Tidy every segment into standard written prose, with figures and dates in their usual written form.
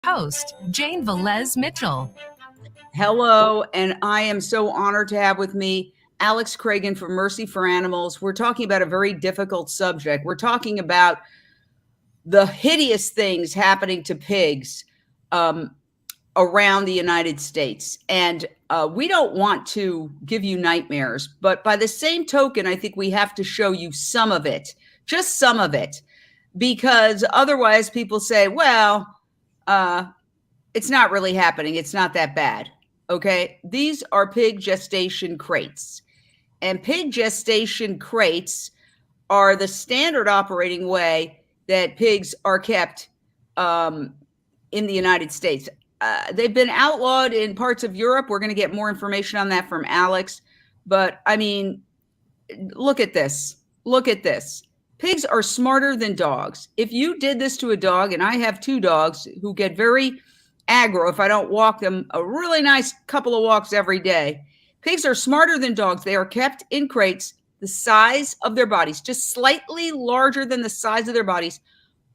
Host, Jane Velez Mitchell. Hello, and I am so honored to have with me Alex Cragen from Mercy for Animals. We're talking about a very difficult subject. We're talking about the hideous things happening to pigs around the United States. And we don't want to give you nightmares, but by the same token, I think we have to show you some of it, just some of it, because otherwise people say, well, it's not really happening. It's not that bad. Okay. These are pig gestation crates, and pig gestation crates are the standard operating way that pigs are kept in the United States. They've been outlawed in parts of Europe. We're going to get more information on that from Alex. But I mean, look at this. Look at this. Pigs are smarter than dogs. If you did this to a dog, and I have two dogs who get very aggro if I don't walk them a really nice couple of walks every day. Pigs are smarter than dogs. They are kept in crates the size of their bodies, just slightly larger than the size of their bodies,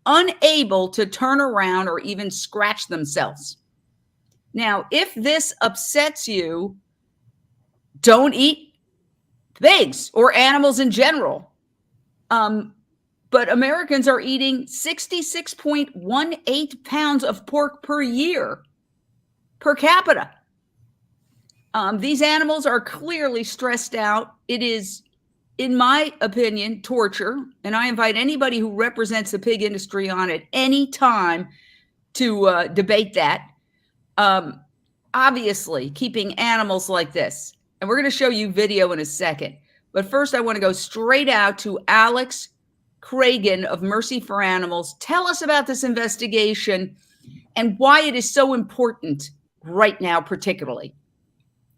unable to turn around or even scratch themselves. Now, if this upsets you, don't eat pigs or animals in general. But Americans are eating 66.18 pounds of pork per year per capita. These animals are clearly stressed out. It is, in my opinion, torture. And I invite anybody who represents the pig industry on at any time to debate that. Obviously, keeping animals like this. And we're going to show you video in a second. But first, I want to go straight out to Alex Cragen of Mercy for Animals. Tell us about this investigation and why it is so important right now, particularly.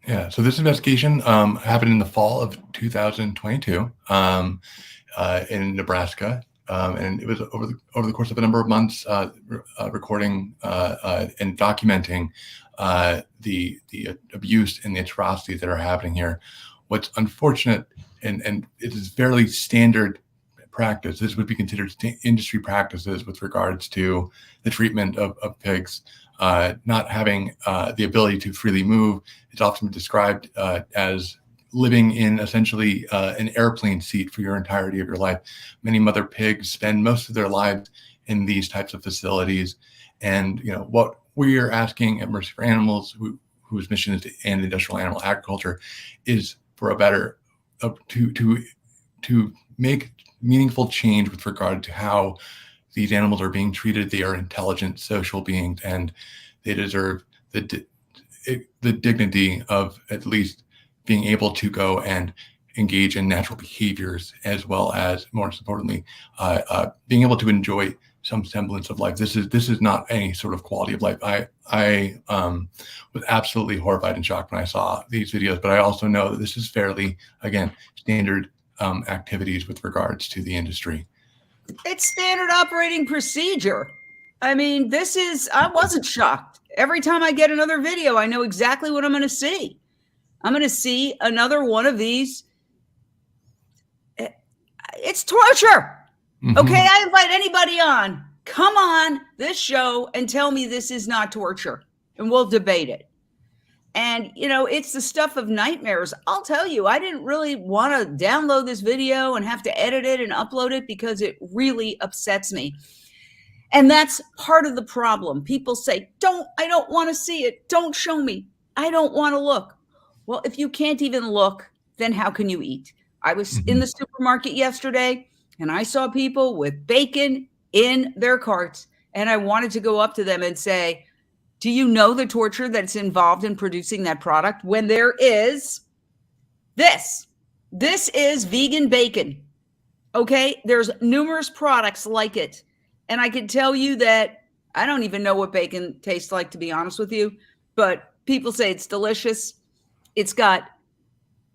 Yeah, so this investigation happened in the fall of 2022 in Nebraska, and it was over the course of a number of months, recording and documenting the abuse and the atrocities that are happening here. What's unfortunate, and it is fairly standard practice. This would be considered industry practices with regards to the treatment of pigs. Not having the ability to freely move. It's often described as living in essentially an airplane seat for your entirety of your life. Many mother pigs spend most of their lives in these types of facilities. And what we are asking at Mercy for Animals, whose mission is to end industrial animal agriculture, is for a better to make meaningful change with regard to how these animals are being treated. They are intelligent social beings, and they deserve the dignity of at least being able to go and engage in natural behaviors, as well as, more importantly, being able to enjoy some semblance of life. This is not any sort of quality of life. I was absolutely horrified and shocked when I saw these videos, but I also know that this is fairly, again, standard activities with regards to the industry. It's standard operating procedure. I mean, I wasn't shocked. Every time I get another video, I know exactly what I'm going to see. I'm going to see another one of these. It's torture. Mm-hmm. Okay, I invite anybody on. Come on this show and tell me this is not torture, and we'll debate it. And, it's the stuff of nightmares. I'll tell you, I didn't really want to download this video and have to edit it and upload it because it really upsets me. And that's part of the problem. People say, I don't want to see it. Don't show me. I don't want to look. Well, if you can't even look, then how can you eat? I was in the supermarket yesterday and I saw people with bacon in their carts, and I wanted to go up to them and say, do you know the torture that's involved in producing that product when there is this? This is vegan bacon. Okay, there's numerous products like it. And I can tell you that I don't even know what bacon tastes like, to be honest with you, but people say it's delicious. It's got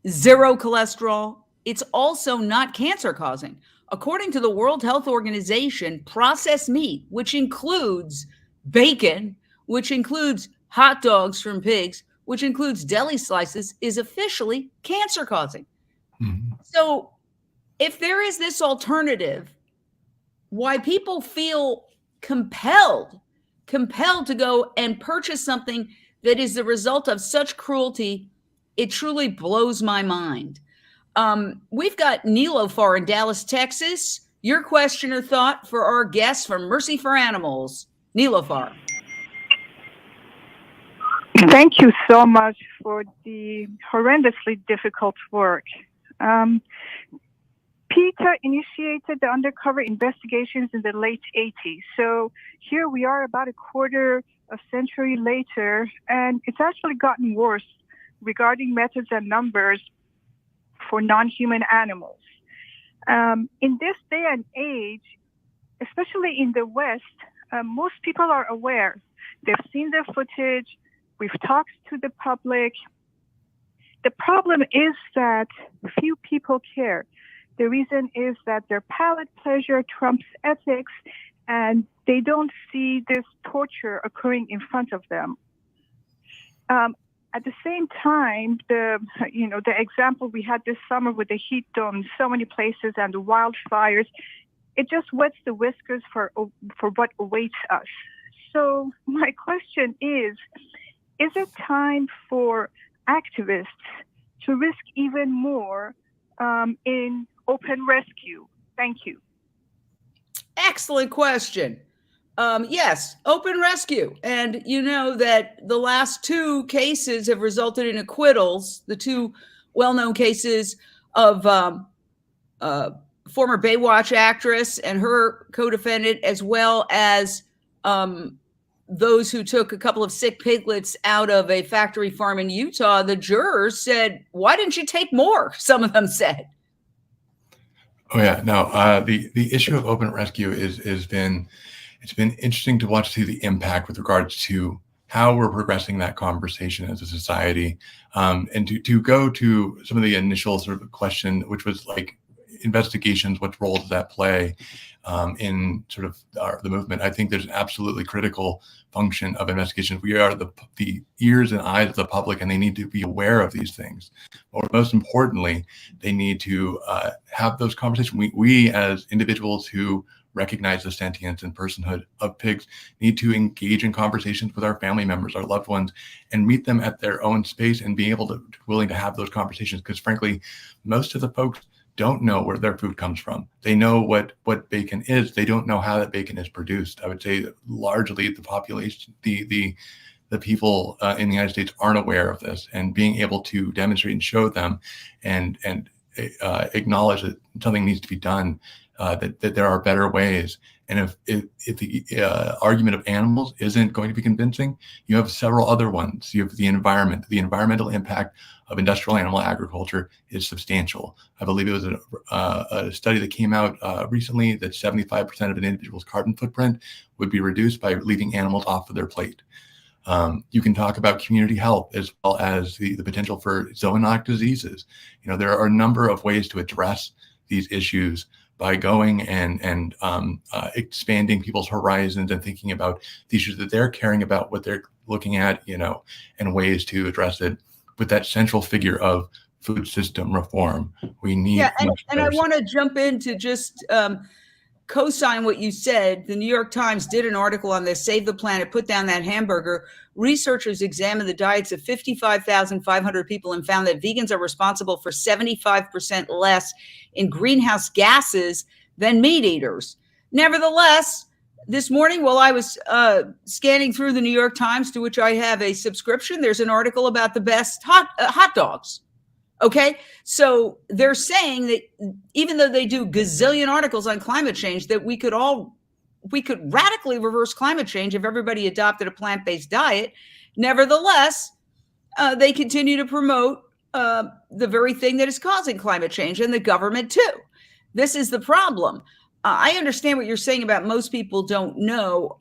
zero cholesterol. It's also not cancer causing. According to the World Health Organization, processed meat, which includes bacon, which includes hot dogs from pigs, which includes deli slices, is officially cancer causing. Mm-hmm. So if there is this alternative, why people feel compelled compelled to go and purchase something that is the result of such cruelty, it truly blows my mind. We've got Nilofar in Dallas, Texas. Your question or thought for our guest from Mercy for Animals. Nilofar. Thank you so much for the horrendously difficult work. PETA initiated the undercover investigations in the late 80s. So here we are about a quarter of a century later, and it's actually gotten worse regarding methods and numbers for non-human animals. In this day and age, especially in the West, most people are aware. They've seen the footage. We've talked to the public. The problem is that few people care. The reason is that their palate pleasure trumps ethics, and they don't see this torture occurring in front of them. At the same time, the example we had this summer with the heat dome in so many places and the wildfires, it just wets the whiskers for what awaits us. So my question is it time for activists to risk even more in open rescue? Thank you. Excellent question. Yes, open rescue. And you know that the last two cases have resulted in acquittals, the two well-known cases of former Baywatch actress and her co-defendant, as well as those who took a couple of sick piglets out of a factory farm in Utah. The jurors said, "Why didn't you take more?" Some of them said. Oh yeah, no. The issue of open rescue it's been interesting to watch, see the impact with regards to how we're progressing that conversation as a society, and to go to some of the initial sort of question, which was like investigations, what role does that play in sort of the movement? I think there's an absolutely critical function of investigations. We are the ears and eyes of the public, and they need to be aware of these things. Or most importantly, they need to have those conversations. We as individuals who recognize the sentience and personhood of pigs need to engage in conversations with our family members, our loved ones, and meet them at their own space and be able to willing to have those conversations. Because frankly, most of the folks don't know where their food comes from. They know what bacon is. They don't know how that bacon is produced. I would say that largely the population, the people in the United States aren't aware of this, and being able to demonstrate and show them and acknowledge that something needs to be done, that there are better ways. And if the argument of animals isn't going to be convincing, you have several other ones. You have the environment. The environmental impact of industrial animal agriculture is substantial. I believe it was a study that came out recently that 75% of an individual's carbon footprint would be reduced by leaving animals off of their plate. You can talk about community health as well as the potential for zoonotic diseases. You know, there are a number of ways to address these issues by going and expanding people's horizons and thinking about the issues that they're caring about, what they're looking at, you know, and ways to address it with that central figure of food system reform. We need. Yeah, and I want to jump in to just co-sign what you said. The New York Times did an article on this, Save the Planet, Put Down That Hamburger. Researchers examined the diets of 55,500 people and found that vegans are responsible for 75% less in greenhouse gases than meat eaters. Nevertheless, this morning, while I was scanning through the New York Times, to which I have a subscription, there's an article about the best hot dogs. Okay, so they're saying that even though they do gazillion articles on climate change, that we could radically reverse climate change if everybody adopted a plant-based diet. Nevertheless, they continue to promote the very thing that is causing climate change, and the government too. This is the problem. I understand what you're saying about most people don't know.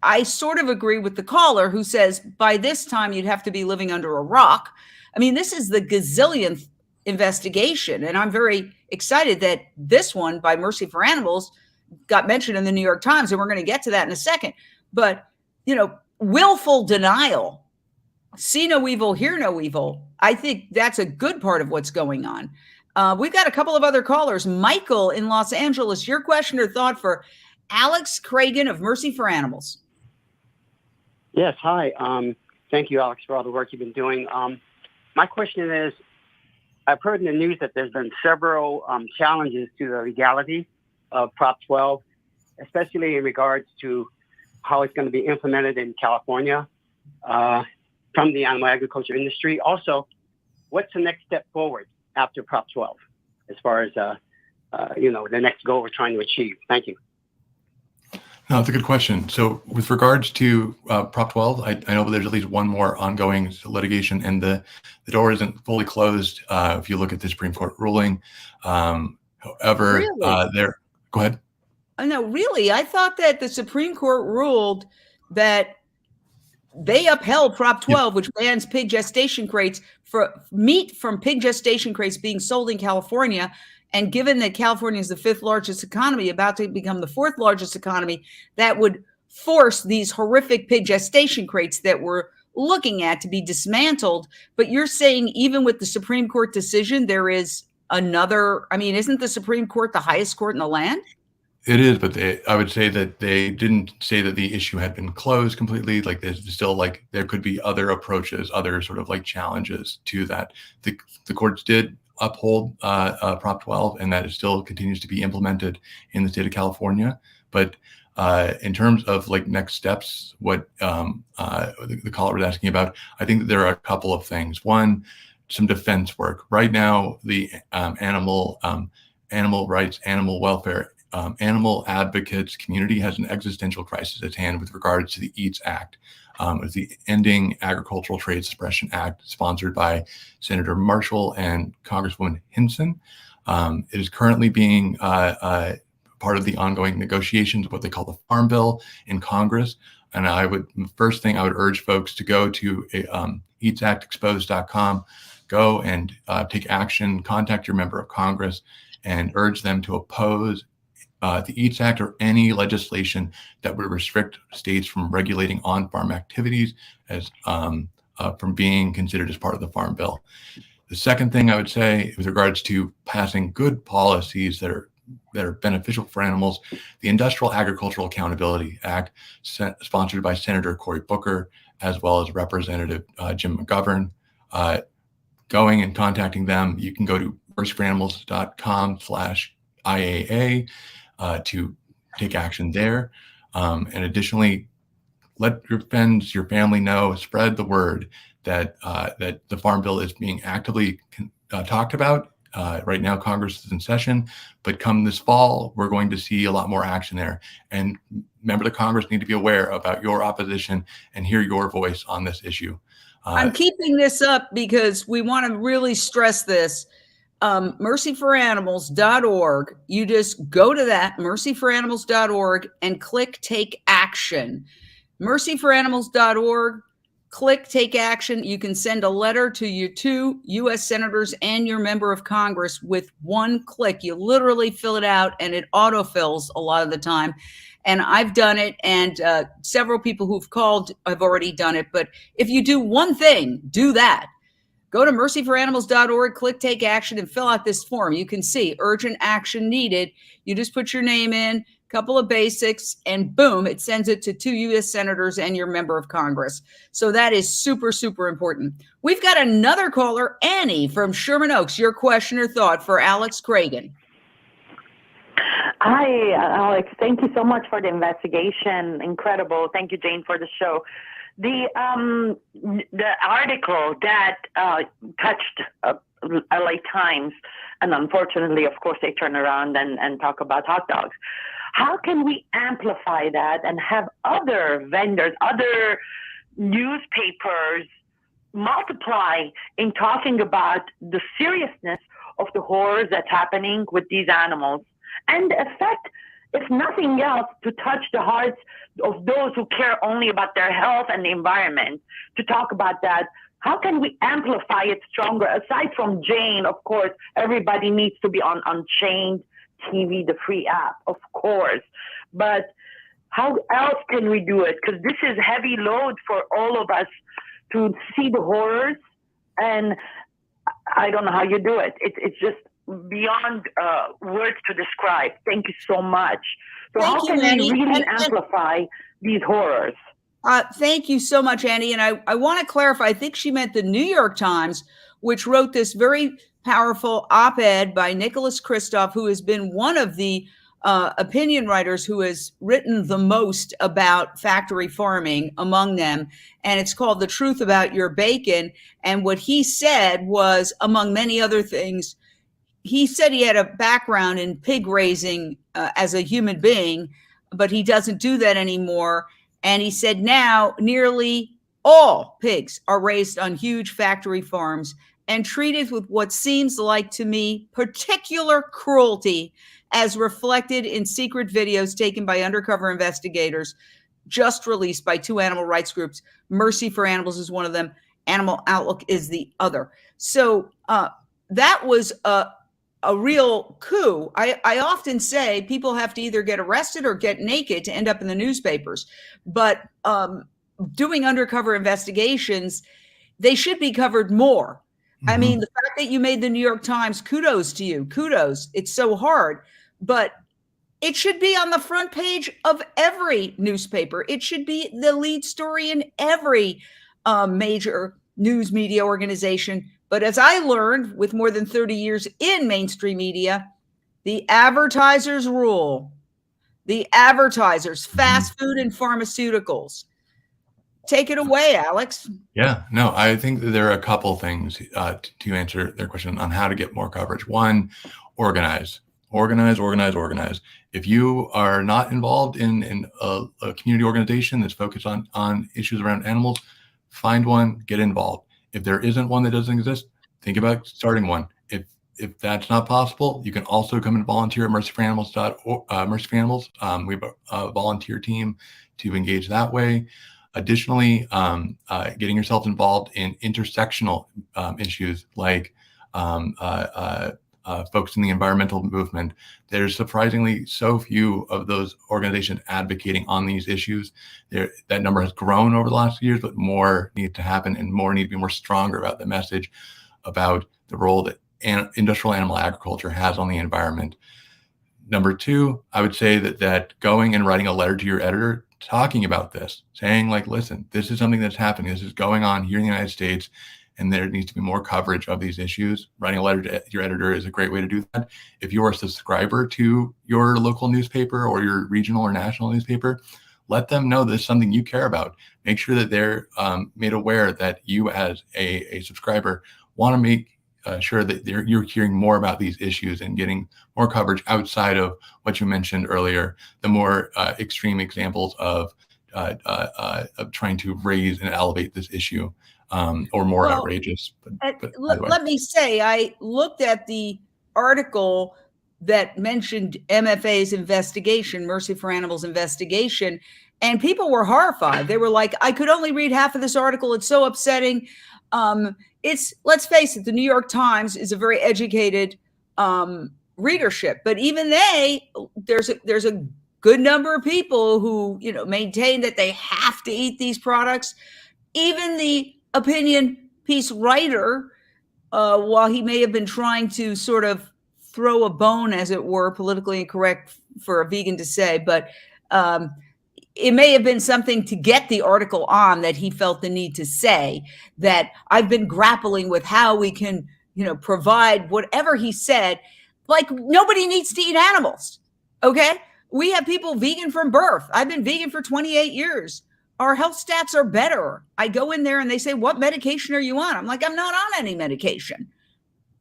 I sort of agree with the caller who says by this time you'd have to be living under a rock. I mean, this is the gazillionth investigation, and I'm very excited that this one by Mercy for Animals got mentioned in the New York Times, and we're going to get to that in a second. But, you know, willful denial, see no evil, hear no evil. I think that's a good part of what's going on. We've got a couple of other callers. Michael in Los Angeles, your question or thought for Alex Cragen of Mercy for Animals. Yes, hi. Thank you, Alex, for all the work you've been doing. My question is, I've heard in the news that there's been several challenges to the legality of Prop 12, especially in regards to how it's going to be implemented in California from the animal agriculture industry. Also, what's the next step forward after Prop 12 as far as the next goal we're trying to achieve? Thank you. No, that's a good question. So with regards to Prop 12, I know there's at least one more ongoing litigation, and the door isn't fully closed if you look at the Supreme Court ruling. However, Really? Go ahead. Oh, no, really? I thought that the Supreme Court ruled that they upheld Prop 12, which bans pig gestation crates for meat from pig gestation crates being sold in California. And given that California is the 5th largest economy, about to become the 4th largest economy, that would force these horrific pig gestation crates that we're looking at to be dismantled. But you're saying even with the Supreme Court decision, there is another, I mean, isn't the Supreme Court the highest court in the land? It is, but I would say that they didn't say that the issue had been closed completely. Like there's still there could be other approaches, other sort of challenges to that. The courts did uphold Prop 12, and that it still continues to be implemented in the state of California. But in terms of next steps, what the caller was asking about, I think that there are a couple of things. One, some defense work. Right now, the animal rights, animal welfare, animal advocates community has an existential crisis at hand with regards to the EATS Act. It's the Ending Agricultural Trade Suppression Act, sponsored by Senator Marshall and Congresswoman Hinson. It is currently being part of the ongoing negotiations of what they call the Farm Bill in Congress. And first thing I would urge folks to go to eatsactexposed.com, go and take action, contact your member of Congress, and urge them to oppose the EATS Act or any legislation that would restrict states from regulating on-farm activities as from being considered as part of the Farm Bill. The second thing I would say with regards to passing good policies that are beneficial for animals, the Industrial Agricultural Accountability Act, sponsored by Senator Cory Booker, as well as Representative Jim McGovern. Going and contacting them, you can go to mercyforanimals.com/IAA to take action there. And additionally, let your friends, your family know, spread the word that the Farm Bill is being actively talked about. Right now, Congress is in session, but come this fall, we're going to see a lot more action there. And members of Congress need to be aware about your opposition and hear your voice on this issue. I'm keeping this up because we want to really stress this. mercyforanimals.org. You just go to that, mercyforanimals.org, and click Take Action. mercyforanimals.org, click Take Action. You can send a letter to your 2 U.S. senators and your member of Congress with one click. You literally fill it out, and it autofills a lot of the time. And I've done it, and several people who've called have already done it. But if you do one thing, do that. Go to mercyforanimals.org, click Take Action, and fill out this form. You can see urgent action needed. You just put your name in, a couple of basics, and boom, it sends it to 2 U.S. senators and your member of Congress. So that is super, super important. We've got another caller, Annie from Sherman Oaks. Your question or thought for Alex Cragen. Hi, Alex. Thank you so much for the investigation. Incredible. Thank you, Jane, for the show. The article that touched LA Times, and unfortunately, of course, they turn around and talk about hot dogs. How can we amplify that and have other vendors, other newspapers multiply in talking about the seriousness of the horrors that's happening with these animals? And the effect, if nothing else, to touch the hearts of those who care only about their health and the environment, to talk about that. How can we amplify it stronger? Aside from Jane, of course, everybody needs to be on Unchained TV, the free app, of course. But how else can we do it? Because this is heavy load for all of us to see the horrors. And I don't know how you do it. It's just beyond words to describe. Thank you so much. So how can we really amplify these horrors? Thank you so much, Andy. And I want to clarify, I think she meant the New York Times, which wrote this very powerful op-ed by Nicholas Kristof, who has been one of the opinion writers who has written the most about factory farming among them. And it's called The Truth About Your Bacon. And what he said was, among many other things, he said he had a background in pig raising as a human being, but he doesn't do that anymore. And he said now nearly all pigs are raised on huge factory farms and treated with what seems like to me particular cruelty, as reflected in secret videos taken by undercover investigators just released by two animal rights groups. Mercy for Animals is one of them. Animal Outlook is the other. So that was a real coup. I often say people have to either get arrested or get naked to end up in the newspapers. But doing undercover investigations, they should be covered more. I mean, the fact that you made the New York Times, kudos to you. Kudos. It's so hard. But it should be on the front page of every newspaper. It should be the lead story in every major news media organization. But as I learned with more than 30 years in mainstream media, the advertisers rule. The advertisers, fast food and pharmaceuticals. Take it away, Alex. Yeah, no, I think that there are a couple things to answer their question on how to get more coverage. One, organize. If you are not involved in a community organization that's focused on issues around animals, find one, get involved. If there isn't one that doesn't exist, think about starting one. If that's not possible, you can also come and volunteer at Mercy for Animals. Mercy for Animals. We have a volunteer team to engage that way. Additionally, getting yourself involved in intersectional issues like folks in the environmental movement. There's surprisingly so few of those organizations advocating on these issues. That number has grown over the last few years, but more needs to happen and more need to be more stronger about the message about the role that industrial animal agriculture has on the environment. Number two, I would say that going and writing a letter to your editor talking about this, saying like, listen, this is something that's happening. This is going on here in the United States, and there needs to be more coverage of these issues. Writing a letter to your editor is a great way to do that. If you're a subscriber to your local newspaper or your regional or national newspaper, let them know this is something you care about. Make sure that they're made aware that you as a subscriber want to make sure that you're hearing more about these issues and getting more coverage outside of what you mentioned earlier, the more extreme examples of trying to raise and elevate this issue, or more outrageous. Let me say, I looked at the article that mentioned MFA's investigation, Mercy for Animals investigation, and people were horrified. They were like, I could only read half of this article. It's so upsetting. Let's face it, the New York Times is a very educated readership, but even there's a good number of people who, maintain that they have to eat these products. Even the opinion piece writer, while he may have been trying to sort of throw a bone, as it were, politically incorrect for a vegan to say, but it may have been something to get the article on that he felt the need to say that I've been grappling with how we can, provide whatever he said. Like, nobody needs to eat animals. Okay. We have people vegan from birth. I've been vegan for 28 years. Our health stats are better. I go in there and they say, what medication are you on? I'm like, I'm not on any medication.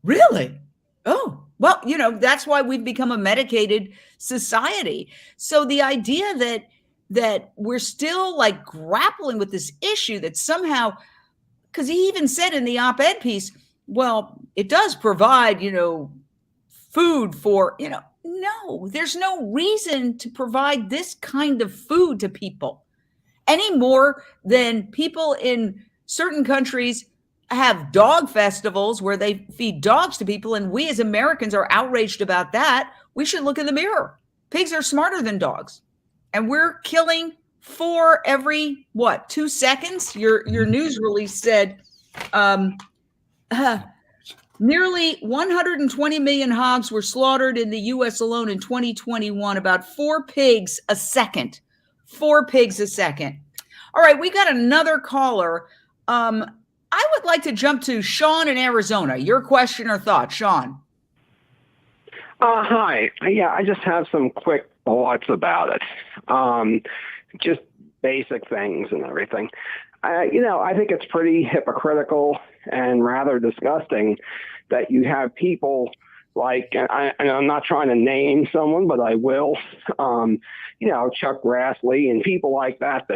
Really? Oh, well, that's why we've become a medicated society. So the idea that we're still like grappling with this issue that somehow, because he even said in the op-ed piece, well, it does provide, food for, no, there's no reason to provide this kind of food to people any more than people in certain countries have dog festivals where they feed dogs to people. And we as Americans are outraged about that. We should look in the mirror. Pigs are smarter than dogs. And we're killing 4 every, 2 seconds? Your news release said nearly 120 million hogs were slaughtered in the U.S. alone in 2021, about 4 pigs a second. 4 pigs a second. All right, we got another caller. I would like to jump to Sean in Arizona. Your question or thought, Sean? Hi. Yeah, I just have some quick thoughts about it. Just basic things and everything. I think it's pretty hypocritical and rather disgusting that you have people like, and I'm not trying to name someone, but I will, Chuck Grassley and people like that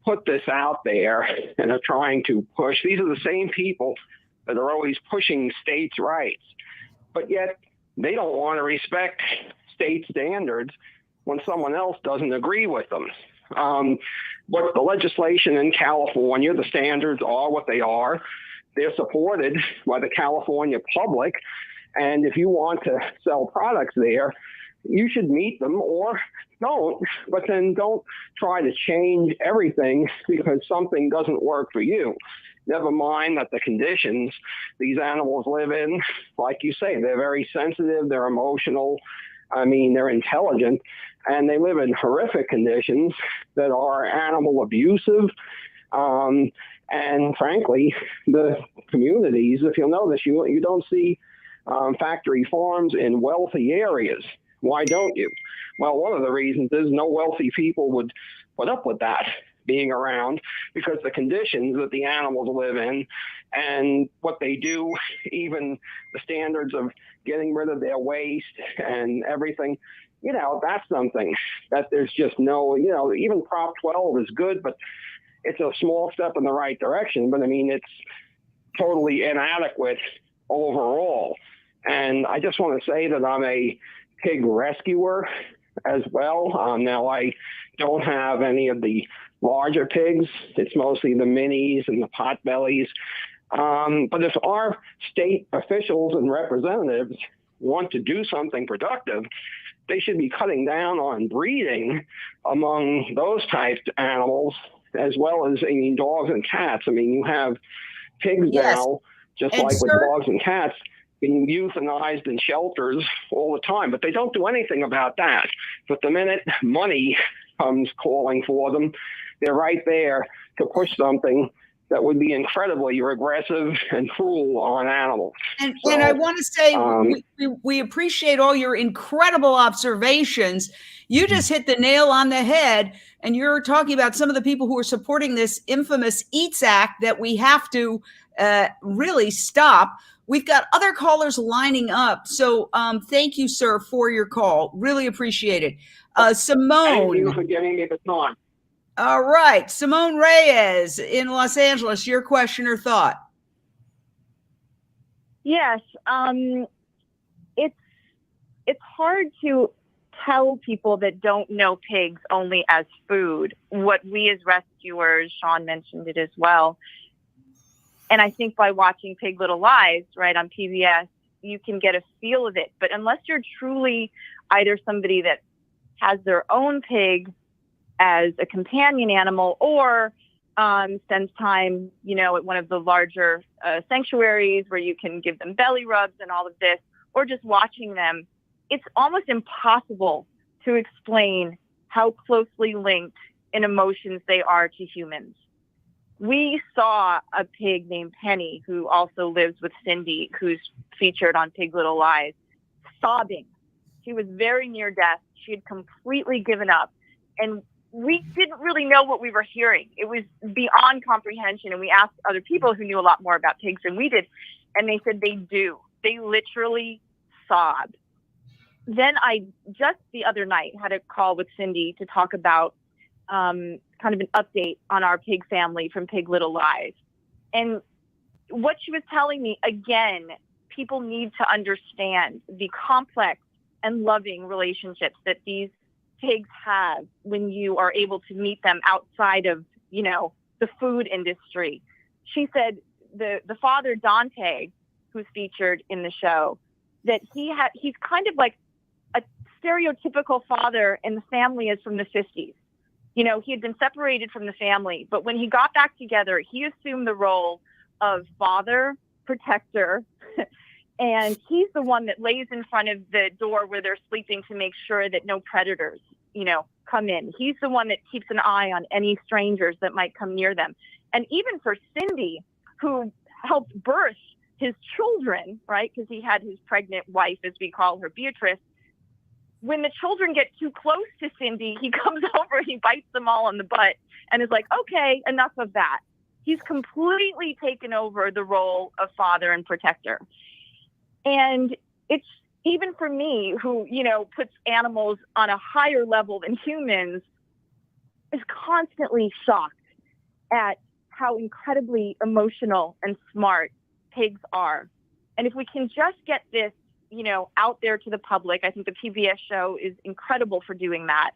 put this out there and are trying to push. These are the same people that are always pushing states' rights, but yet they don't want to respect state standards when someone else doesn't agree with them. But the legislation in California, the standards are what they are. They're supported by the California public. And if you want to sell products there, you should meet them or don't, but then don't try to change everything because something doesn't work for you. Never mind that the conditions these animals live in, like you say, they're very sensitive, they're emotional, they're intelligent, and they live in horrific conditions that are animal abusive. And frankly, the communities, if you'll notice, you don't see factory farms in wealthy areas. Why don't you? Well, one of the reasons is no wealthy people would put up with that being around because the conditions that the animals live in and what they do, even the standards of getting rid of their waste and everything, that's something that there's just no, even Prop 12 is good, but it's a small step in the right direction. But it's totally inadequate overall. And I just want to say that I'm a pig rescuer as well. Now, I don't have any of the larger pigs. It's mostly the minis and the potbellies. But if our state officials and representatives want to do something productive, they should be cutting down on breeding among those types of animals, as well as, dogs and cats. You have pigs now, just like with dogs and cats, being euthanized in shelters all the time, but they don't do anything about that. But the minute money comes calling for them, they're right there to push something that would be incredibly regressive and cruel on animals. And I want to say we appreciate all your incredible observations. You just hit the nail on the head, and you're talking about some of the people who are supporting this infamous EATS Act that we have to really stop. We've got other callers lining up. So thank you, sir, for your call. Really appreciate it. Simone. Thank you for giving me the time. All right. Simone Reyes in Los Angeles, your question or thought? Yes. It's hard to tell people that don't know pigs only as food what we as rescuers, Sean mentioned it as well. And I think by watching Pig Little Lies, right, on PBS, you can get a feel of it. But unless you're truly either somebody that has their own pig as a companion animal or spends time, at one of the larger sanctuaries where you can give them belly rubs and all of this, or just watching them, it's almost impossible to explain how closely linked in emotions they are to humans. We saw a pig named Penny, who also lives with Cindy, who's featured on Pig Little Lies, sobbing. She was very near death. She had completely given up. And we didn't really know what we were hearing. It was beyond comprehension. And we asked other people who knew a lot more about pigs than we did. And they said they do. They literally sobbed. Then I just the other night had a call with Cindy to talk about kind of an update on our pig family from Pig Little Lies. And what she was telling me, again, people need to understand the complex and loving relationships that these pigs have when you are able to meet them outside of, the food industry. She said the father, Dante, who's featured in the show, that he's kind of like a stereotypical father, and the family is from the 50s. He had been separated from the family, but when he got back together, he assumed the role of father, protector, and he's the one that lays in front of the door where they're sleeping to make sure that no predators, come in. He's the one that keeps an eye on any strangers that might come near them. And even for Cindy, who helped birth his children, right? Because he had his pregnant wife, as we call her, Beatrice. When the children get too close to Cindy, he comes over, he bites them all on the butt and is like, okay, enough of that. He's completely taken over the role of father and protector. And it's even for me, who, puts animals on a higher level than humans, is constantly shocked at how incredibly emotional and smart pigs are. And if we can just get this, out there to the public, I think the PBS show is incredible for doing that,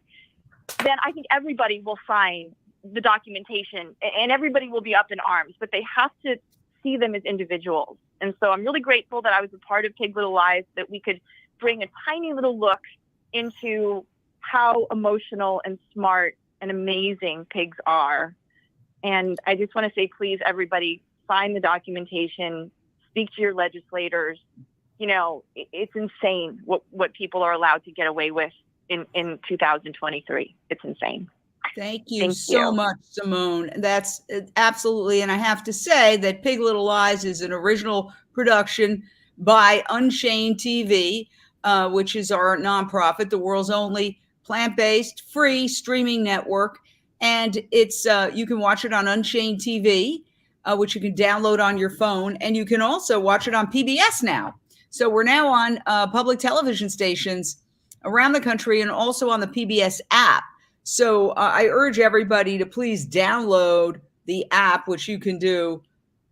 then I think everybody will sign the documentation and everybody will be up in arms, but they have to see them as individuals. And so I'm really grateful that I was a part of Pig Little Lies, that we could bring a tiny little look into how emotional and smart and amazing pigs are. And I just want to say, please, everybody, sign the documentation, speak to your legislators. It's insane what people are allowed to get away with in 2023. It's insane. Thank you so much, Simone. That's absolutely. And I have to say that Pig Little Lies is an original production by Unchained TV, which is our nonprofit, the world's only plant-based free streaming network. And it's you can watch it on Unchained TV, which you can download on your phone. And you can also watch it on PBS now. So we're now on public television stations around the country and also on the PBS app. So I urge everybody to please download the app, which you can do.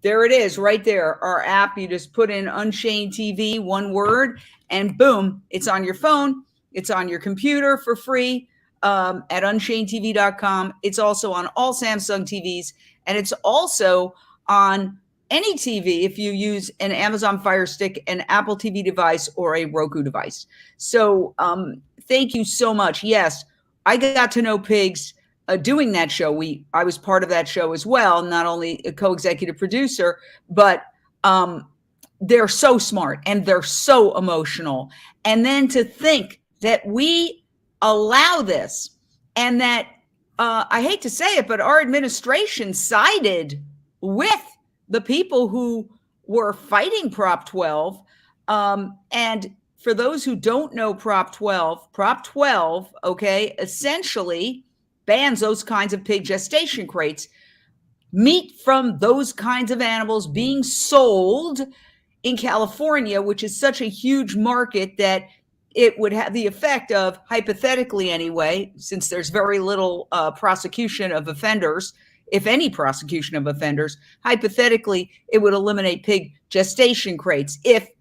There it is right there. Our app, you just put in Unchained TV, one word, and boom, it's on your phone. It's on your computer for free at unchainedtv.com. It's also on all Samsung TVs, and it's also on any TV if you use an Amazon Fire Stick, an Apple TV device, or a Roku device. So thank you so much. Yes, I got to know pigs doing that show. I was part of that show as well, not only a co-executive producer, but they're so smart and they're so emotional. And then to think that we allow this, and that I hate to say it, but our administration sided with the people who were fighting Prop 12. And for those who don't know Prop 12, okay, essentially bans those kinds of pig gestation crates, meat from those kinds of animals being sold in California, which is such a huge market that it would have the effect of, hypothetically anyway, since there's very little prosecution of offenders, if any prosecution of offenders, hypothetically, it would eliminate pig gestation crates if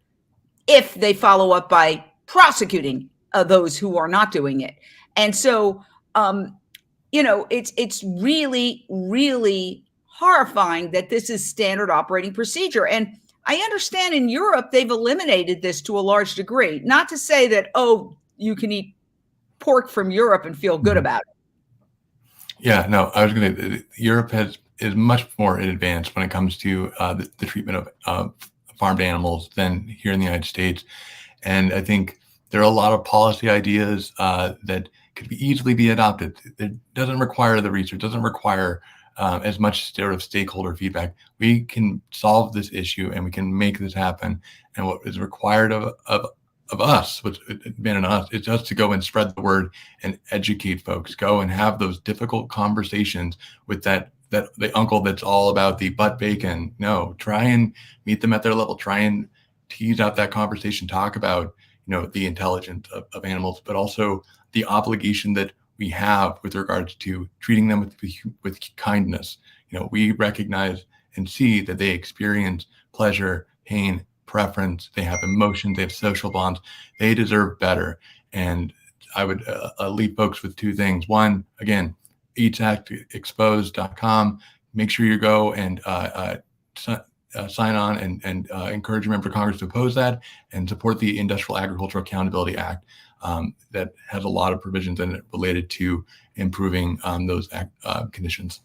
they follow up by prosecuting those who are not doing it. And so, it's really, really horrifying that this is standard operating procedure. And I understand in Europe, they've eliminated this to a large degree. Not to say that, you can eat pork from Europe and feel good about it. Yeah, no, I was going to. Europe is much more in advance when it comes to the treatment of farmed animals than here in the United States, and I think there are a lot of policy ideas that could easily be adopted. It doesn't require the research, doesn't require as much sort of stakeholder feedback. We can solve this issue and we can make this happen. And what is required of us, what's been on us, is just to go and spread the word and educate folks. Go and have those difficult conversations with that the uncle that's all about the butt bacon. No, try and meet them at their level. Try and tease out that conversation. Talk about the intelligence of animals, but also the obligation that we have with regards to treating them with kindness. We recognize and see that they experience pleasure, pain, preference. They have emotions. They have social bonds. They deserve better. And I would leave folks with two things. One, again, eatsactexposed.com. Make sure you go and sign on and encourage a member of Congress to oppose that and support the Industrial Agricultural Accountability Act that has a lot of provisions in it related to improving those conditions.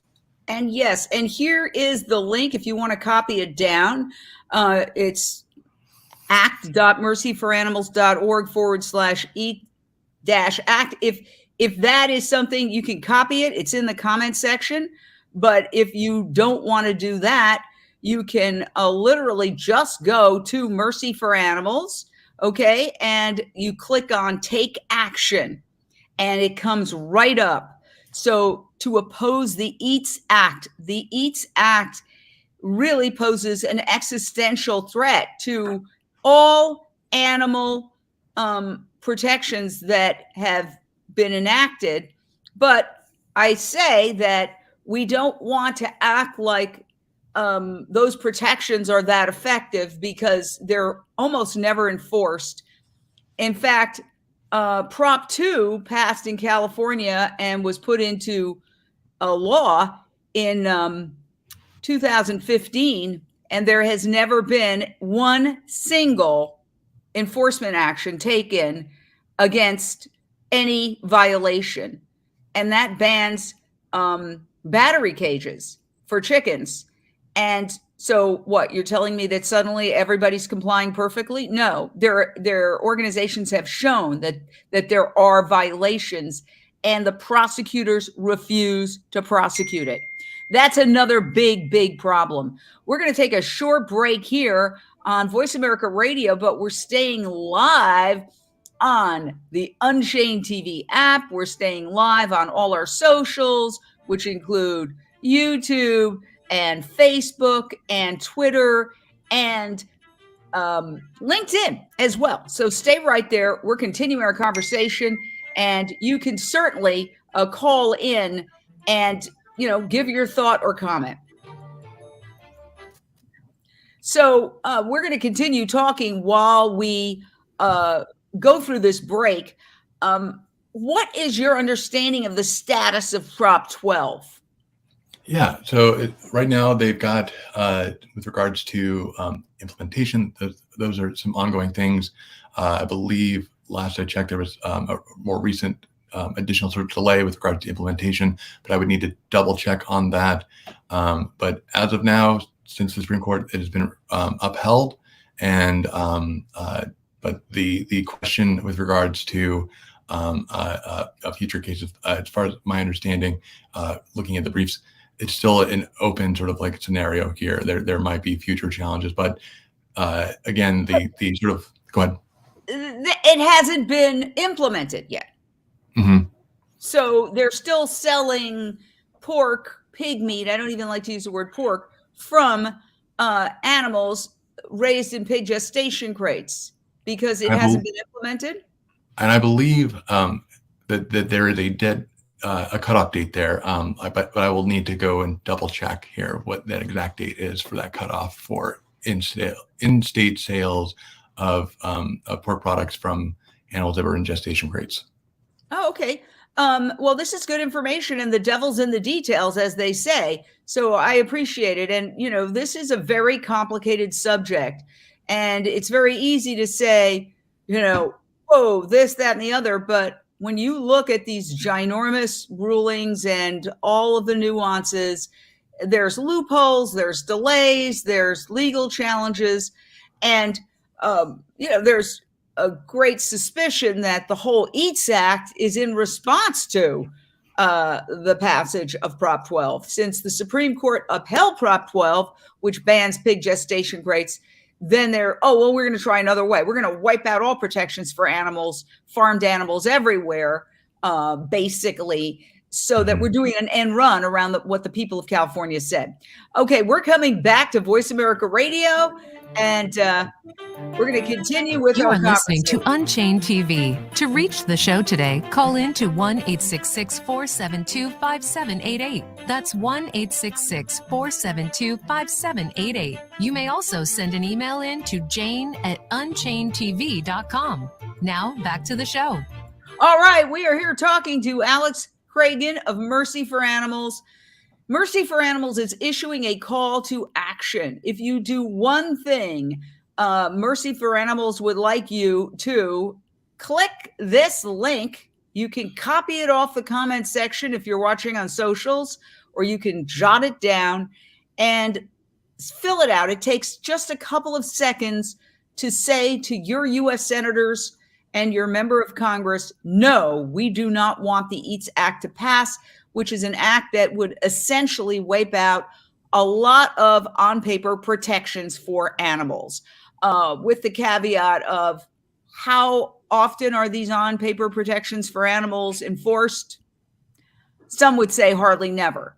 And yes, and here is the link if you want to copy it down. It's act.mercyforanimals.org/eat-act. if that is something, you can copy it. It's in the comment section. But if you don't want to do that, you can literally just go to Mercy for Animals, okay? And you click on Take Action, and it comes right up. So to oppose the EATS Act really poses an existential threat to all animal protections that have been enacted. But I say that we don't want to act like those protections are that effective, because they're almost never enforced. In fact, Prop 2 passed in California and was put into a law in 2015, and there has never been one single enforcement action taken against any violation. And that bans battery cages for chickens. And so what, you're telling me that suddenly everybody's complying perfectly? No, their organizations have shown that there are violations, and the prosecutors refuse to prosecute it. That's another big problem. We're going to take a short break here on Voice America Radio, but we're staying live on the Unchained TV app. We're staying live on all our socials, which include YouTube and Facebook and Twitter and LinkedIn as well. So stay right there. We're continuing our conversation, and you can certainly call in and give your thought or comment. So we're going to continue talking while we go through this break. What is your understanding of the status of Prop 12? Yeah, so right now they've got, with regards to implementation, those are some ongoing things. I believe last I checked, there was a more recent additional sort of delay with regards to implementation, but I would need to double check on that. But as of now, since the Supreme Court, it has been upheld, and but the question with regards to future cases, as far as my understanding, looking at the briefs, it's still an open sort of like scenario here. There might be future challenges, but again, the sort of, go ahead. It hasn't been implemented yet. Mm-hmm. So they're still selling pork, pig meat, I don't even like to use the word pork, from animals raised in pig gestation crates, because it hasn't been implemented. And I believe that there is a cutoff date there, but I will need to go and double check here what that exact date is for that cutoff for in-state sales of pork products from animals that were in gestation crates. Oh, okay. Well, this is good information, and the devil's in the details, as they say. So I appreciate it. And, this is a very complicated subject, and it's very easy to say, oh, this, that, and the other. But when you look at these ginormous rulings and all of the nuances, there's loopholes, there's delays, there's legal challenges, and, there's a great suspicion that the whole EATS Act is in response to the passage of Prop 12. Since the Supreme Court upheld Prop 12, which bans pig gestation crates, then we're going to try another way. We're going to wipe out all protections for animals, farmed animals everywhere, basically, so that we're doing an end run around what the people of California said. Okay, we're coming back to Voice America Radio, and we're going to continue with our conversation. You are listening to Unchained TV. To reach the show today, call in to 1-866-472-5788. That's 1-866-472-5788. You may also send an email in to jane@unchainedtv.com. Now, back to the show. All right, we are here talking to Alex Cragen of Mercy for Animals. Mercy for Animals is issuing a call to action. If you do one thing, Mercy for Animals would like you to click this link. You can copy it off the comment section if you're watching on socials, or you can jot it down and fill it out. It takes just a couple of seconds to say to your U.S. senators and your member of Congress, no, we do not want the EATS Act to pass, which is an act that would essentially wipe out a lot of on-paper protections for animals, with the caveat of how often are these on-paper protections for animals enforced? Some would say hardly never.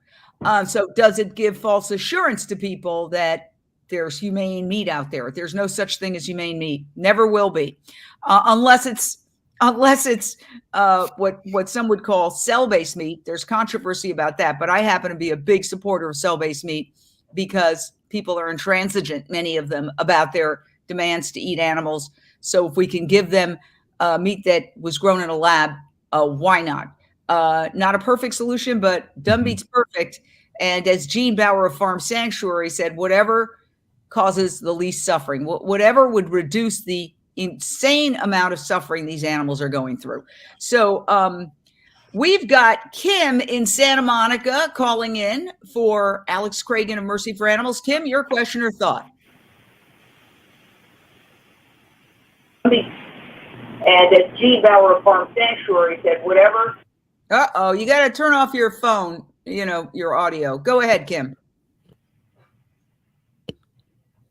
So does it give false assurance to people that there's humane meat out there? There's no such thing as humane meat. Never will be, unless it's what some would call cell-based meat. There's controversy about that, but I happen to be a big supporter of cell-based meat because people are intransigent, many of them, about their demands to eat animals. So if we can give them meat that was grown in a lab, why not? Not a perfect solution, but done beats perfect. And as Gene Bauer of Farm Sanctuary said, whatever causes the least suffering, whatever would reduce the insane amount of suffering these animals are going through. So we've got Kim in Santa Monica calling in for Alex Cragen of Mercy for Animals. Kim, your question or thought? And as Gene Bauer of Farm Sanctuary said, whatever. Uh-oh, you got to turn off your phone, your audio. Go ahead, Kim.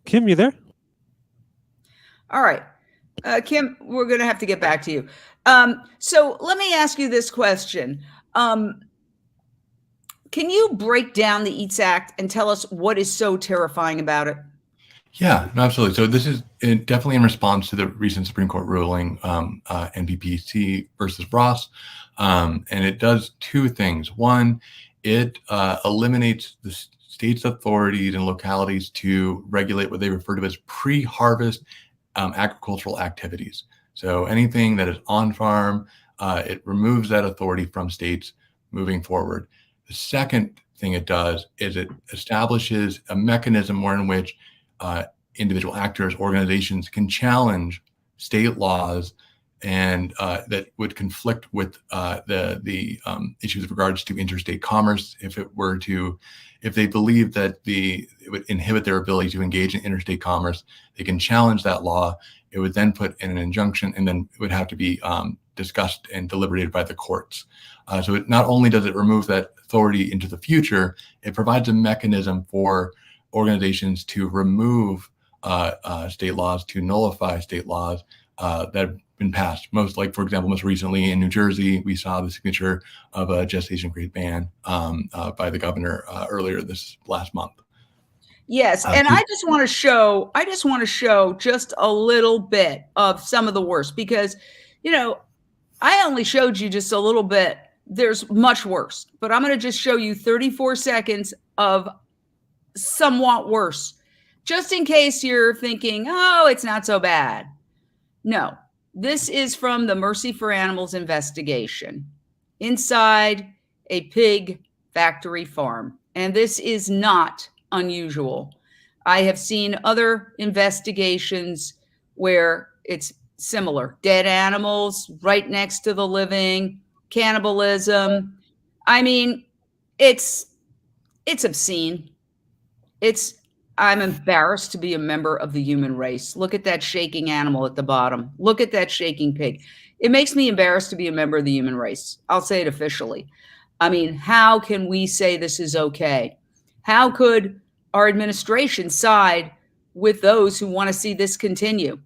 Kim, you there? All right. Kim, we're going to have to get back to you. So let me ask you this question. Can you break down the EATS Act and tell us what is so terrifying about it? Yeah, no, absolutely. So this is definitely in response to the recent Supreme Court ruling, NPPC versus Ross. And it does two things. One, it eliminates the state's authorities and localities to regulate what they refer to as pre-harvest agricultural activities. So anything that is on farm, it removes that authority from states moving forward. The second thing it does is it establishes a mechanism in which individual actors, organizations can challenge state laws and that would conflict with the issues with regards to interstate commerce. If they believe that it would inhibit their ability to engage in interstate commerce, they can challenge that law. It would then put in an injunction, and then it would have to be discussed and deliberated by the courts. So it not only does it remove that authority into the future, it provides a mechanism for organizations to remove state laws, to nullify state laws that have been passed. For example, most recently in New Jersey, we saw the signature of a gestation crate ban by the governor earlier this last month. Yes, and I just want to show just a little bit of some of the worst, because, I only showed you just a little bit. There's much worse, but I'm going to just show you 34 seconds of somewhat worse, just in case you're thinking, oh, it's not so bad. No, this is from the Mercy for Animals investigation inside a pig factory farm. And this is not unusual. I have seen other investigations where it's similar. Dead animals right next to the living, cannibalism. I mean, it's obscene. I'm embarrassed to be a member of the human race. Look at that shaking animal at the bottom. Look at that shaking pig. It makes me embarrassed to be a member of the human race. I'll say it officially. I mean, how can we say this is okay? How could our administration side with those who want to see this continue?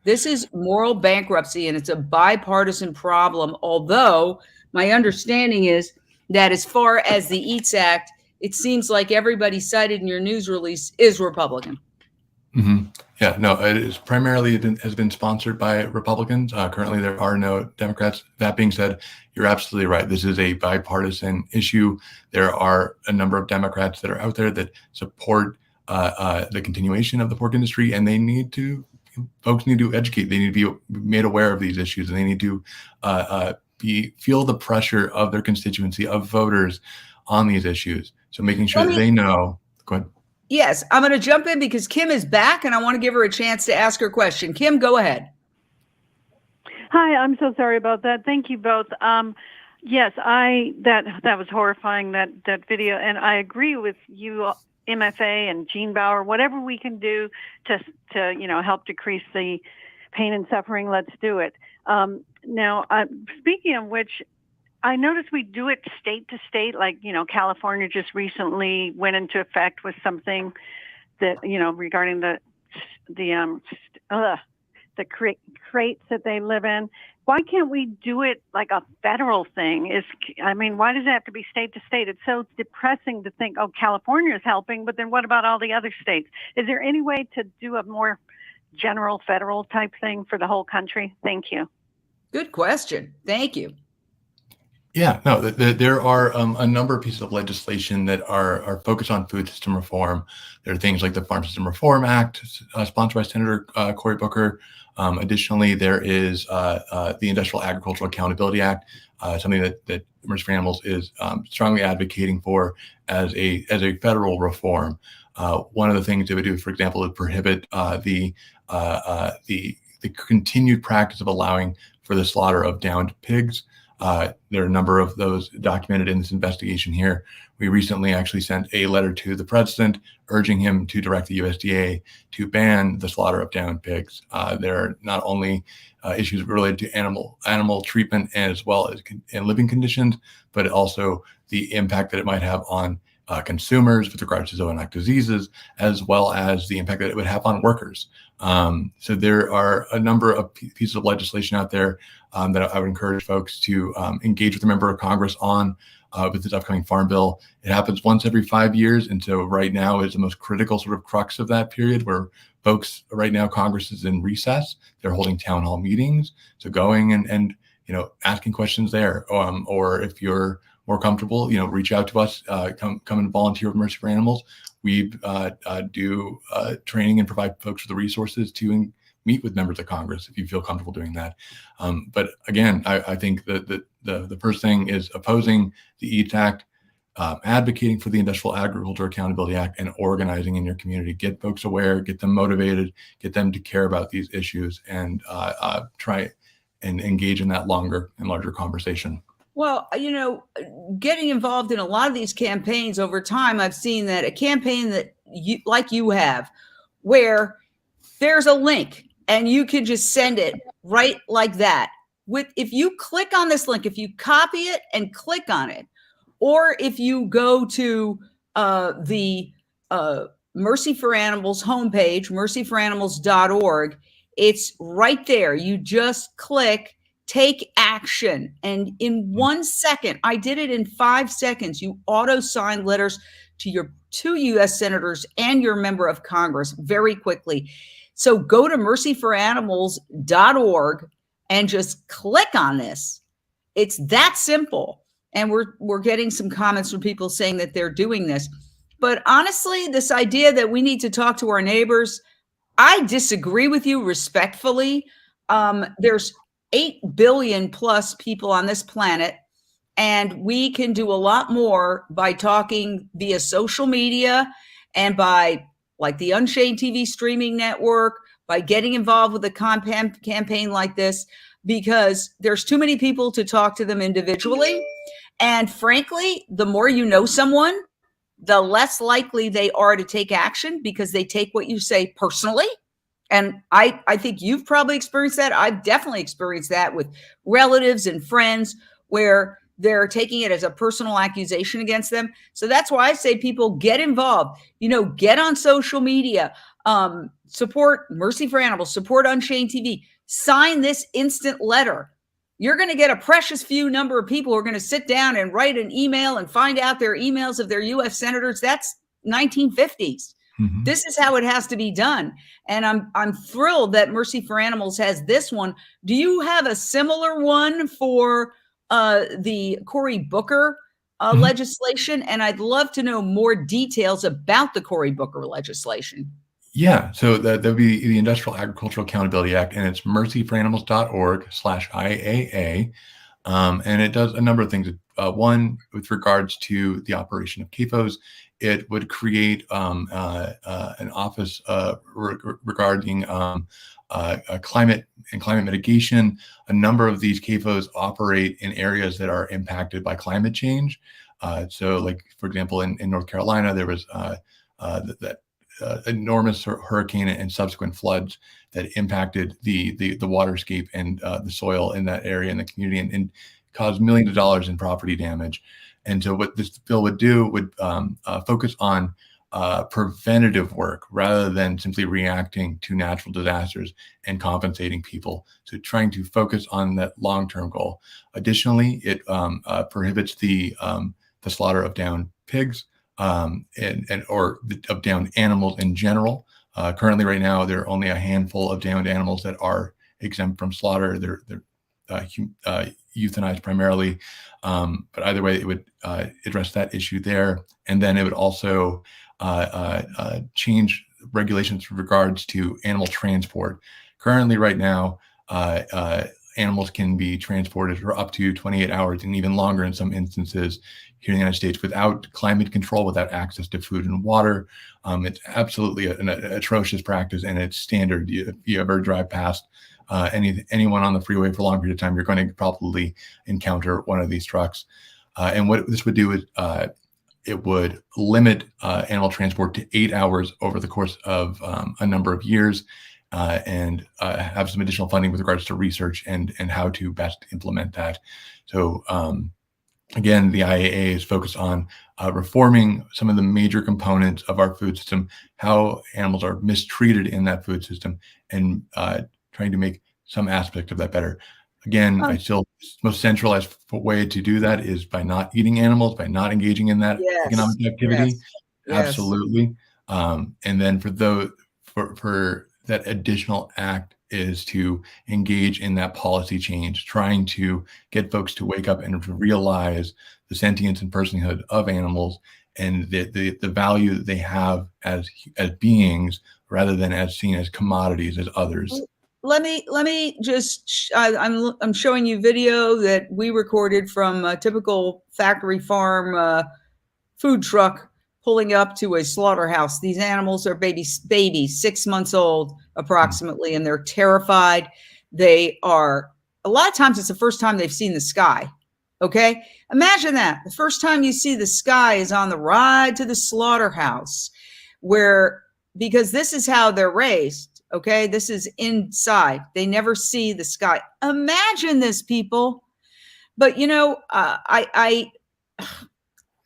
This is moral bankruptcy, and it's a bipartisan problem, although my understanding is that as far as the EATS Act, it seems like everybody cited in your news release is Republican. Mm-hmm. Yeah, no, it has been sponsored by Republicans. Currently, there are no Democrats. That being said, you're absolutely right. This is a bipartisan issue. There are a number of Democrats that are out there that support the continuation of the pork industry, and folks need to educate. They need to be made aware of these issues, and they need to feel the pressure of their constituency, of voters, on these issues. So making sure that they know. Go ahead. Yes, I'm going to jump in because Kim is back, and I want to give her a chance to ask her question. Kim, go ahead. Hi, I'm so sorry about that. Thank you both. Yes, that was horrifying, that video, and I agree with you, MFA and Gene Bauer. Whatever we can do to help decrease the pain and suffering. Let's do it. Now, speaking of which, I noticed we do it state to state. Like, California just recently went into effect with something that, regarding the crates that they live in. Why can't we do it like a federal thing? Why does it have to be state to state? It's so depressing to think, oh, California is helping, but then what about all the other states? Is there any way to do a more general federal type thing for the whole country? Thank you. Good question. Thank you. Yeah, no, there are a number of pieces of legislation that are focused on food system reform. There are things like the Farm System Reform Act, sponsored by Senator Cory Booker. Additionally, there is the Industrial Agricultural Accountability Act, something that Mercy for Animals is strongly advocating for as a federal reform. One of the things it would do, for example, would prohibit the continued practice of allowing for the slaughter of downed pigs. There are a number of those documented in this investigation here. We recently actually sent a letter to the president urging him to direct the USDA to ban the slaughter of downed pigs. There are not only issues related to animal treatment as well as in living conditions, but also the impact that it might have on consumers with regards to zoonotic diseases, as well as the impact that it would have on workers. So there are a number of pieces of legislation out there that I would encourage folks to engage with a member of Congress on with this upcoming farm bill. It happens once every 5 years. And so right now is the most critical sort of crux of that period where folks right now, Congress is in recess. They're holding town hall meetings. So going and asking questions there, or if you're more comfortable, reach out to us, come and volunteer with Mercy for Animals. We do training and provide folks with the resources to meet with members of Congress if you feel comfortable doing that. But again, I think that the first thing is opposing the EATS Act, advocating for the Industrial Agriculture Accountability Act, and organizing in your community. Get folks aware, get them motivated, get them to care about these issues, and try and engage in that longer and larger conversation. Well, getting involved in a lot of these campaigns over time, I've seen that a campaign that you have, where there's a link and you can just send it right like that. If you click on this link, if you copy it and click on it, or if you go to the Mercy for Animals homepage, mercyforanimals.org, it's right there. You just click take action. And in 1 second, I did it in 5 seconds. You auto sign letters to your 2 U.S. senators and your member of Congress very quickly. So go to mercyforanimals.org and just click on this. It's that simple. And we're getting some comments from people saying that they're doing this. But honestly, this idea that we need to talk to our neighbors, I disagree with you respectfully. There's 8 billion plus people on this planet, and we can do a lot more by talking via social media and by, like, the Unchained TV streaming network, by getting involved with a campaign like this, because there's too many people to talk to them individually. And frankly, the more you know someone, the less likely they are to take action, because they take what you say personally. And I think you've probably experienced that. I've definitely experienced that with relatives and friends, where they're taking it as a personal accusation against them. So that's why I say people get involved, get on social media, support Mercy for Animals, support Unchained TV, sign this instant letter. You're going to get a precious few number of people who are going to sit down and write an email and find out their emails of their U.S. senators. That's 1950s. Mm-hmm. This is how it has to be done. And I'm thrilled that Mercy for Animals has this one. Do you have a similar one for the Cory Booker legislation? And I'd love to know more details about the Cory Booker legislation. Yeah, so that would be the Industrial Agricultural Accountability Act, and it's mercyforanimals.org/IAA. And it does a number of things. One, with regards to the operation of CAFOs, it would create an office regarding climate and climate mitigation. A number of these CAFOs operate in areas that are impacted by climate change. So, like, for example, in North Carolina, there was that enormous hurricane and subsequent floods that impacted the waterscape and the soil in that area in the community, and caused millions of dollars in property damage. And so what this bill would do would focus on preventative work rather than simply reacting to natural disasters and compensating people. So trying to focus on that long-term goal. Additionally, it prohibits the slaughter of downed pigs or of downed animals in general. Currently, right now, there are only a handful of downed animals that are exempt from slaughter. They're euthanized primarily, but either way, it would address that issue there. And then it would also change regulations with regards to animal transport. Currently, right now, animals can be transported for up to 28 hours and even longer in some instances here in the United States without climate control, without access to food and water. It's absolutely an atrocious practice, and it's standard. If you ever drive past anyone on the freeway for a long period of time, you're going to probably encounter one of these trucks. And what this would do is it would limit animal transport to 8 hours over the course of a number of years, and have some additional funding with regards to research and how to best implement that. So again, the IAA is focused on reforming some of the major components of our food system, how animals are mistreated in that food system, and trying to make some aspect of that better. Again, I still most centralized way to do that is by not eating animals, by not engaging in that economic activity. Yes. Absolutely. And then for that additional act is to engage in that policy change, trying to get folks to wake up and to realize the sentience and personhood of animals and the value that they have as beings rather than as seen as commodities, as others. Let me just, I'm showing you video that we recorded from a typical factory farm food truck pulling up to a slaughterhouse. These animals are babies, 6 months old approximately, and they're terrified. They are, a lot of times it's the first time they've seen the sky. Okay. Imagine that. The first time you see the sky is on the ride to the slaughterhouse, because this is how they're raised. Okay. This is inside. They never see the sky. Imagine this, people. But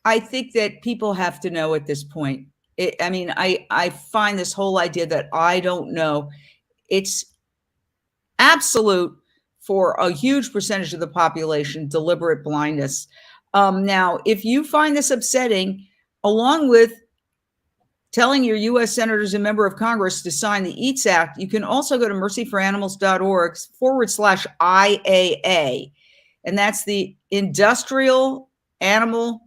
I think that people have to know at this point. I find this whole idea that I don't know, it's absolute for a huge percentage of the population, deliberate blindness. Now, if you find this upsetting, along with telling your U.S. senators and member of Congress to sign the EATS Act, you can also go to mercyforanimals.org/IAA. And that's the Industrial Agriculture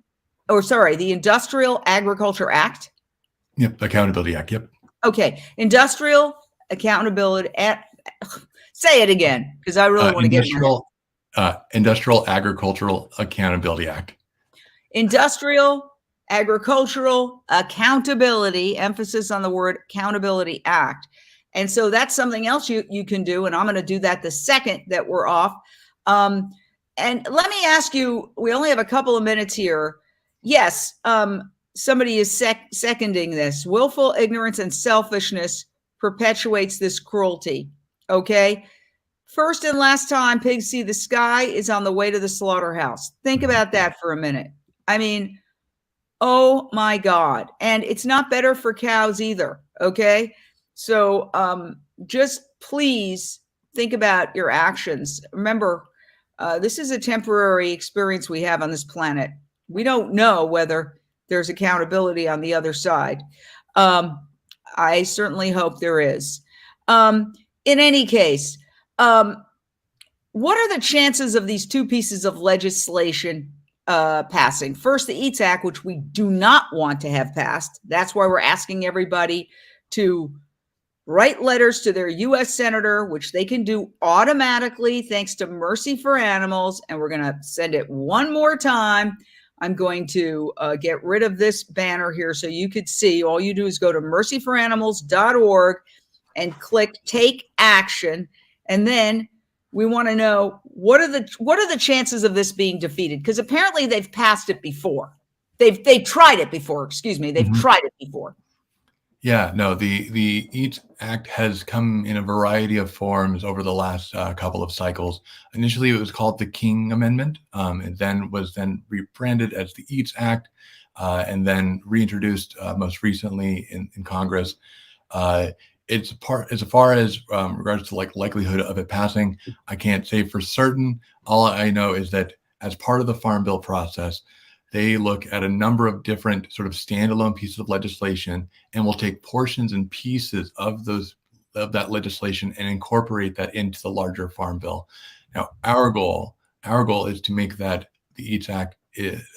Act. Yep. Accountability Act. Yep. Okay. Industrial Accountability Act. Say it again, because I really want to get Industrial Agricultural Accountability Act. Industrial Agricultural Accountability, emphasis on the word accountability act. And so that's something else you can do. And I'm going to do that the second that we're off. And let me ask you, we only have a couple of minutes here. Yes, somebody is seconding this. Willful ignorance and selfishness perpetuates this cruelty. Okay. First and last time pigs see the sky is on the way to the slaughterhouse. Think about that for a minute. I mean, oh my God. And it's not better for cows either. Okay. So just please think about your actions. Remember, this is a temporary experience we have on this planet. We don't know whether there's accountability on the other side. I certainly hope there is. In any case, what are the chances of these two pieces of legislation passing? First, the EATS Act, which we do not want to have passed. That's why we're asking everybody to write letters to their U.S. senator, which they can do automatically thanks to Mercy for Animals. And we're going to send it one more time. I'm going to get rid of this banner here so you could see. All you do is go to mercyforanimals.org and click Take Action. And then we want to know what are the chances of this being defeated? Because apparently they've passed it before. They've tried it before. Excuse me. They've tried it before. Yeah, no, the EATS Act has come in a variety of forms over the last couple of cycles. Initially, it was called the King Amendment, and then was rebranded as the EATS Act, and then reintroduced most recently in Congress. It's as far as regards to like likelihood of it passing, I can't say for certain. All I know is that as part of the Farm Bill process, they look at a number of different sort of standalone pieces of legislation and will take portions and pieces of that legislation and incorporate that into the larger Farm Bill. Now, our goal is to make that the EATS Act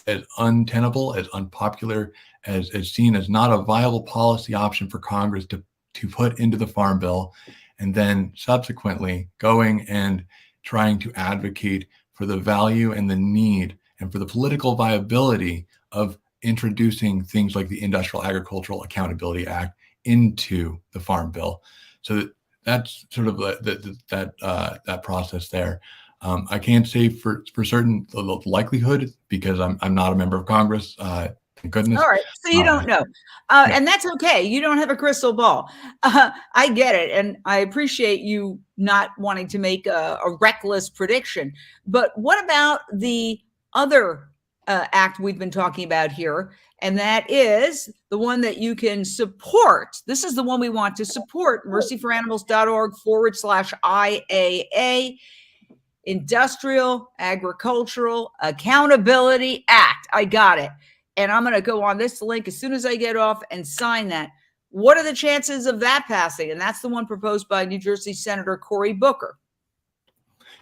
as untenable, as unpopular, as seen as not a viable policy option for Congress to put into the Farm Bill, and then subsequently going and trying to advocate for the value and the need and for the political viability of introducing things like the Industrial Agricultural Accountability Act into the Farm Bill. So that's sort of that process there. I can't say for certain the likelihood because I'm not a member of Congress. Thank goodness. All right, so you don't know, and that's okay. You don't have a crystal ball. I get it, and I appreciate you not wanting to make a reckless prediction. But what about the other act we've been talking about here, and that is the one that you can support. This is the one we want to support, mercyforanimals.org/IAA, Industrial Agricultural Accountability Act. I got it. And I'm going to go on this link as soon as I get off and sign that. What are the chances of that passing? And that's the one proposed by New Jersey Senator Cory Booker.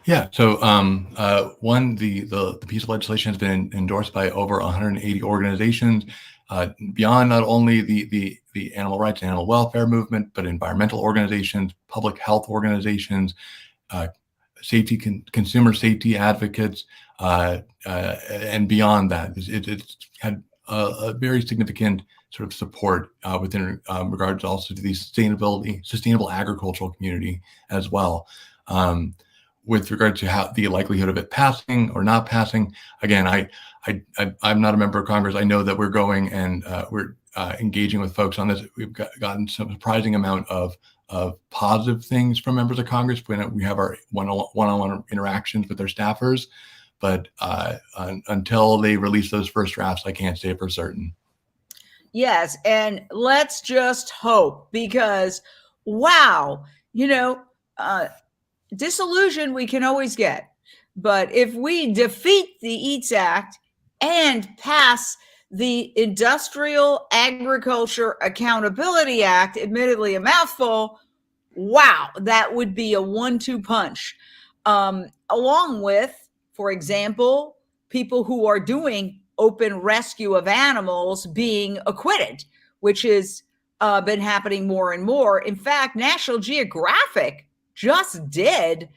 Yeah. So the piece of legislation has been endorsed by over 180 organizations, beyond not only the animal rights and animal welfare movement, but environmental organizations, public health organizations, consumer safety advocates, and beyond that. It's had a very significant sort of support within regards also to the sustainable agricultural community as well. With regard to how the likelihood of it passing or not passing, again, I'm not a member of Congress. I know that we're going and we're engaging with folks on this. We've gotten some surprising amount of positive things from members of Congress when we have our one-on-one interactions with their staffers. But until they release those first drafts, I can't say for certain. Yes, and let's just hope, because wow, disillusion we can always get. But if we defeat the EATS Act and pass the Industrial Agriculture Accountability Act, admittedly a mouthful, wow, that would be a 1-2 punch. Along with, for example, people who are doing open rescue of animals being acquitted, which has been happening more and more. In fact, National Geographic just did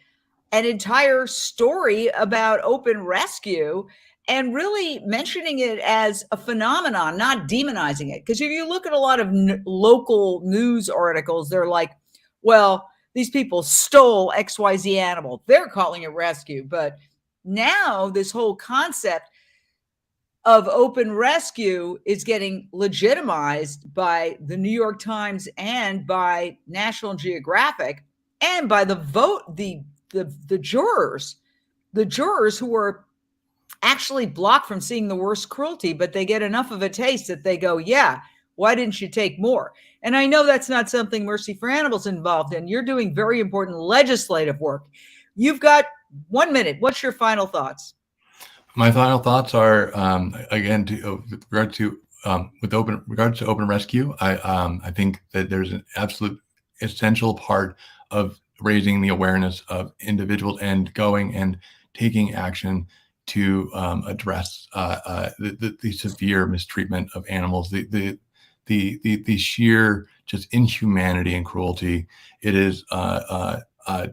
an entire story about open rescue and really mentioning it as a phenomenon, not demonizing it. Because if you look at a lot of local news articles, they're like, well, these people stole XYZ animal. They're calling it rescue. But now this whole concept of open rescue is getting legitimized by the New York Times and by National Geographic and by the jurors who are actually blocked from seeing the worst cruelty, but they get enough of a taste that they go, yeah, why didn't you take more? And I know that's not something Mercy for Animals involved in. You're doing very important legislative work. You've got 1 minute. What's your final thoughts? My final thoughts are, again, with regards to open rescue. I think that there's an absolute essential part of raising the awareness of individuals and going and taking action to address the severe mistreatment of animals, the sheer just inhumanity and cruelty. It is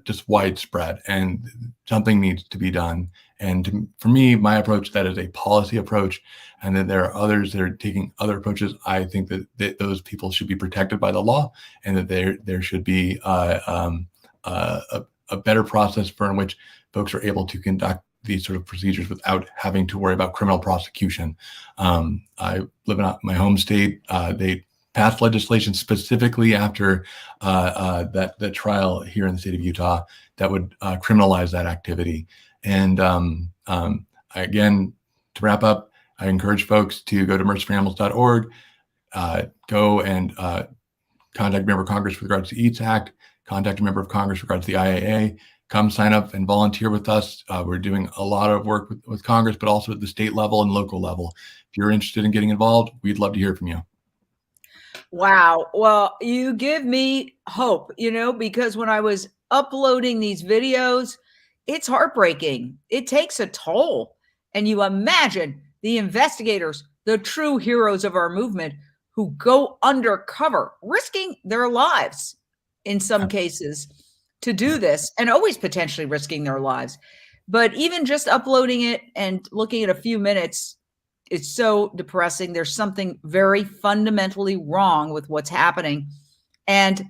just widespread, and something needs to be done. And for me, my approach, that is a policy approach, and then there are others that are taking other approaches. I think that those people should be protected by the law, and that there should be a better process for in which folks are able to conduct these sort of procedures without having to worry about criminal prosecution. I live in my home state. They passed legislation specifically after that trial here in the state of Utah that would criminalize that activity. And again, to wrap up, I encourage folks to go to mercyforanimals.org, go and contact a member of Congress with regards to the EATS Act, contact a member of Congress with regards to the IAA, come sign up and volunteer with us. We're doing a lot of work with Congress, but also at the state level and local level. If you're interested in getting involved, we'd love to hear from you. Wow. Well, you give me hope, because when I was uploading these videos, it's heartbreaking. It takes a toll. And you imagine the investigators, the true heroes of our movement, who go undercover, risking their lives in some cases to do this, and always potentially risking their lives. But even just uploading it and looking at a few minutes, it's so depressing. There's something very fundamentally wrong with what's happening. And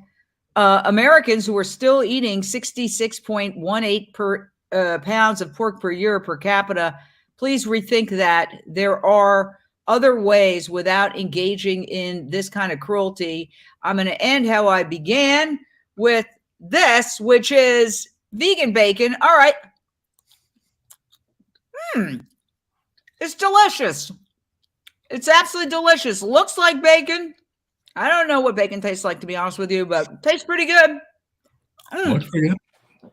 Americans who are still eating 66.18 pounds of pork per year per capita, please rethink that. There are other ways without engaging in this kind of cruelty. I'm going to end how I began with this, which is vegan bacon. All right. It's delicious. It's absolutely delicious. Looks like bacon. I don't know what bacon tastes like, to be honest with you, but it tastes pretty good. Looks pretty good.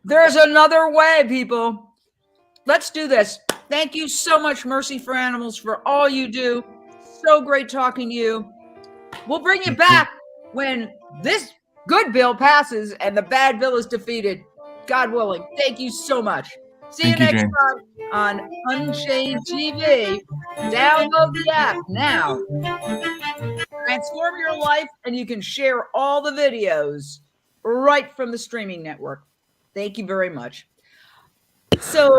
There's another way, people. Let's do this. Thank you so much, Mercy for Animals, for all you do. So great talking to you. We'll bring you back when this good bill passes and the bad bill is defeated. God willing. Thank you so much. See you next time on Unchained TV. Download the app now. Transform your life, and you can share all the videos right from the streaming network. Thank you very much. So